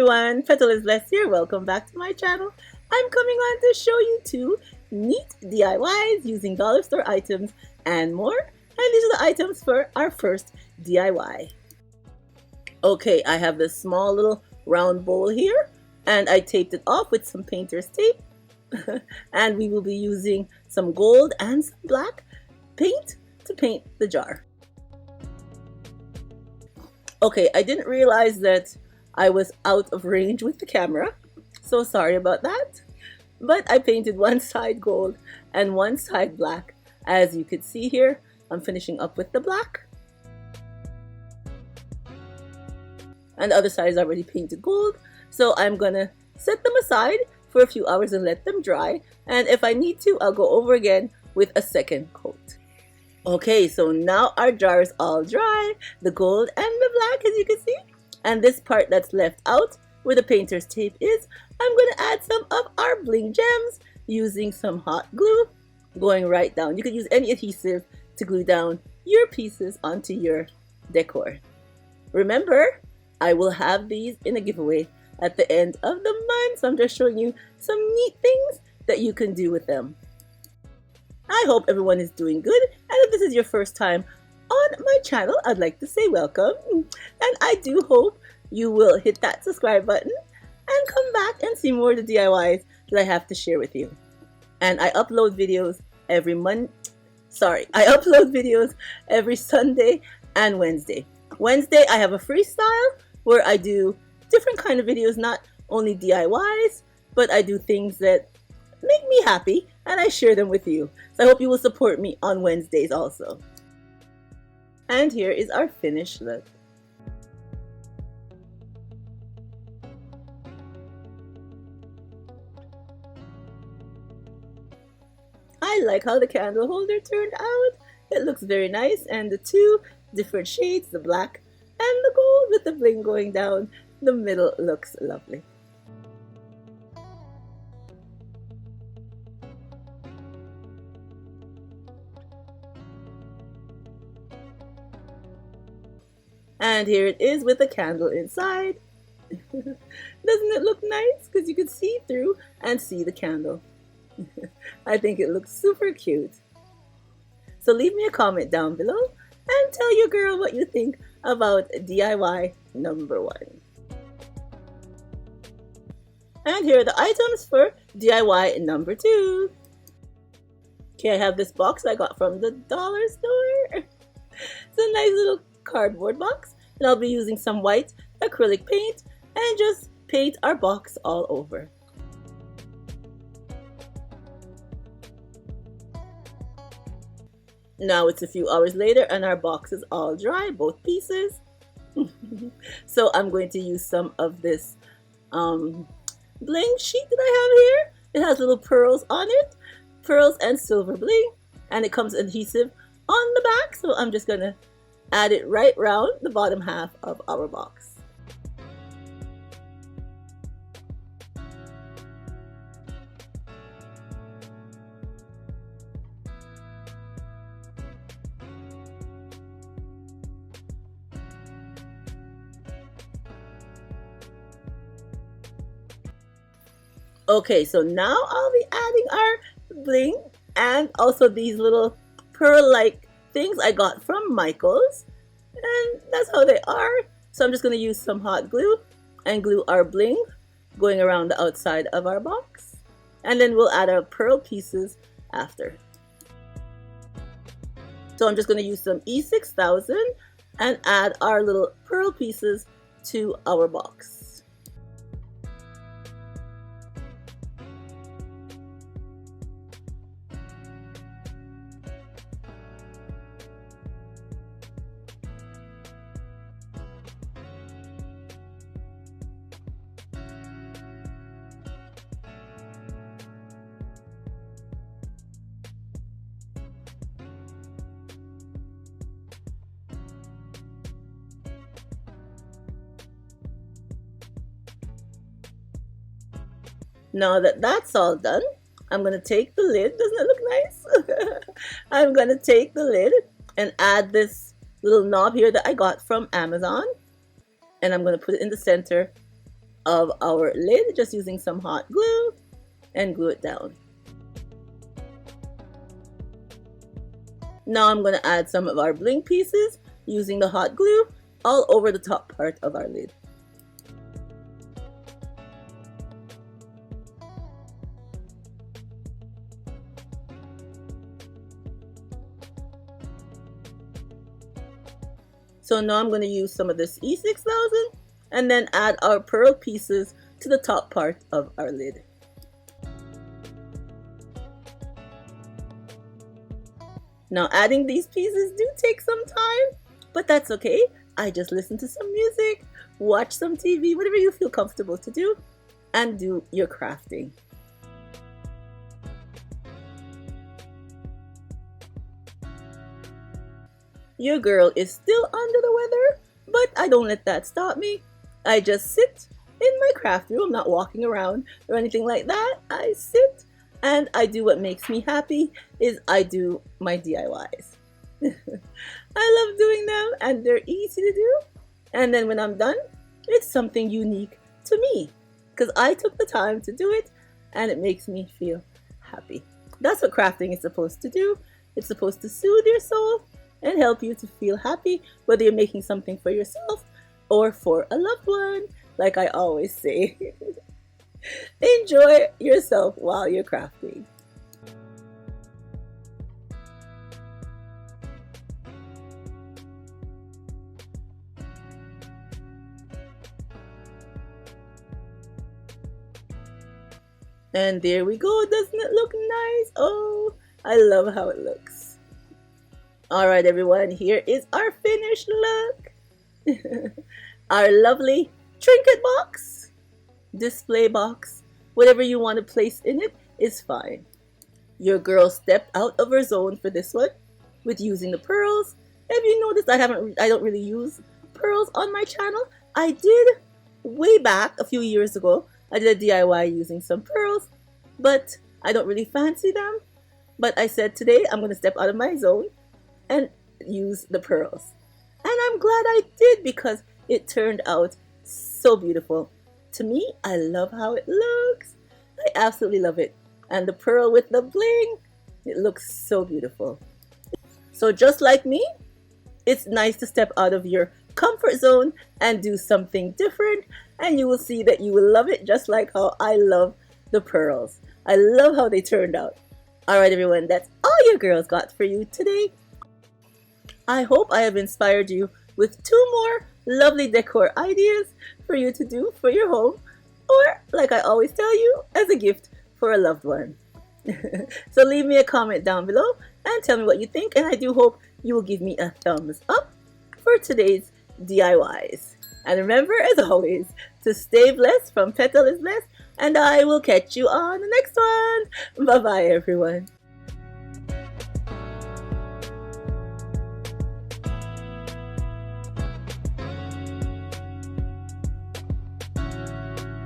everyone, Petalisbless here. Welcome back to my channel. I'm coming on to show you 2 neat DIYs using dollar store items and more. And these are the items for our first DIY. Okay, I have this small little round bowl here and I taped it off with some painter's tape. And we will be using some gold and some black paint to paint the jar. Okay, I didn't realize that I was out of range with the camera, so sorry about that. But I painted one side gold and one side black. As you can see here, I'm finishing up with the black. And the other side is already painted gold, so I'm gonna set them aside for a few hours and let them dry. And if I need to, I'll go over again with a second coat. Okay, so now our jar is all dry, the gold and the black, as you can see. And this part that's left out, where the painter's tape is, I'm going to add some of our bling gems using some hot glue, going right down. You could use any adhesive to glue down your pieces onto your decor. Remember, I will have these in a giveaway at the end of the month, so I'm just showing you some neat things that you can do with them. I hope everyone is doing good, and if this is your first time on my channel, I'd like to say welcome, and I do hope you will hit that subscribe button and come back and see more of the DIYs that I have to share with you. And I upload videos every every Sunday and Wednesday. Wednesday I have a freestyle where I do different kind of videos, not only DIYs, but I do things that make me happy and I share them with you. So I hope you will support me on Wednesdays also. And here is our finished look. I like how the candle holder turned out. It looks very nice, and the 2 different shades, the black and the gold with the bling going down the middle, looks lovely. And here it is with a candle inside. Doesn't it look nice? Because you can see through and see the candle. I think it looks super cute. So leave me a comment down below and tell your girl what you think about DIY number 1. And here are the items for DIY number 2. Okay, I have this box I got from the dollar store. It's a nice little cardboard box, and I'll be using some white acrylic paint and just paint our box all over. Now it's a few hours later and our box is all dry, both pieces. So I'm going to use some of this bling sheet that I have here. It has little pearls on it, pearls and silver bling, and it comes adhesive on the back, so I'm just gonna add it right round the bottom half of our box. Okay, so now I'll be adding our bling and also these little pearl-like things I got from Michael's, and that's how they are. So I'm just going to use some hot glue and glue our bling going around the outside of our box, and then we'll add our pearl pieces after. So I'm just going to use some E6000 and add our little pearl pieces to our box. Now that that's all done, I'm going to take the lid. Doesn't it look nice? I'm going to take the lid and add this little knob here that I got from Amazon. And I'm going to put it in the center of our lid, just using some hot glue, and glue it down. Now I'm going to add some of our bling pieces using the hot glue all over the top part of our lid. So now I'm going to use some of this E6000 and then add our pearl pieces to the top part of our lid. Now adding these pieces do take some time, but that's okay. I just listen to some music, watch some TV, whatever you feel comfortable to do, and do your crafting. Your girl is still under the weather, but I don't let that stop me. I just sit in my craft room. I'm not walking around or anything like that. I sit and I do what makes me happy, is I do my DIYs. I love doing them and they're easy to do. And then when I'm done, it's something unique to me because I took the time to do it and it makes me feel happy. That's what crafting is supposed to do. It's supposed to soothe your soul and help you to feel happy, whether you're making something for yourself or for a loved one, like I always say. Enjoy yourself while you're crafting. And there we go. Doesn't it look nice? Oh, I love how it looks. Alright everyone, here is our finished look. Our lovely trinket box, display box, whatever you want to place in it is fine. Your girl stepped out of her zone for this one with using the pearls. If you noticed, I don't really use pearls on my channel. I did way back a few years ago. I did a DIY using some pearls, but I don't really fancy them. But I said today I'm going to step out of my zone and use the pearls. And I'm glad I did because it turned out so beautiful. To me, I love how it looks. I absolutely love it. And the pearl with the bling, it looks so beautiful. So just like me, it's nice to step out of your comfort zone and do something different. And you will see that you will love it just like how I love the pearls. I love how they turned out. Alright everyone, that's all your girls got for you today. I hope I have inspired you with 2 more lovely decor ideas for you to do for your home, or like I always tell you, as a gift for a loved one. So leave me a comment down below and tell me what you think, and I do hope you will give me a thumbs up for today's DIYs. And remember, as always, to stay blessed from Petalisbless, and I will catch you on the next one. Bye bye everyone.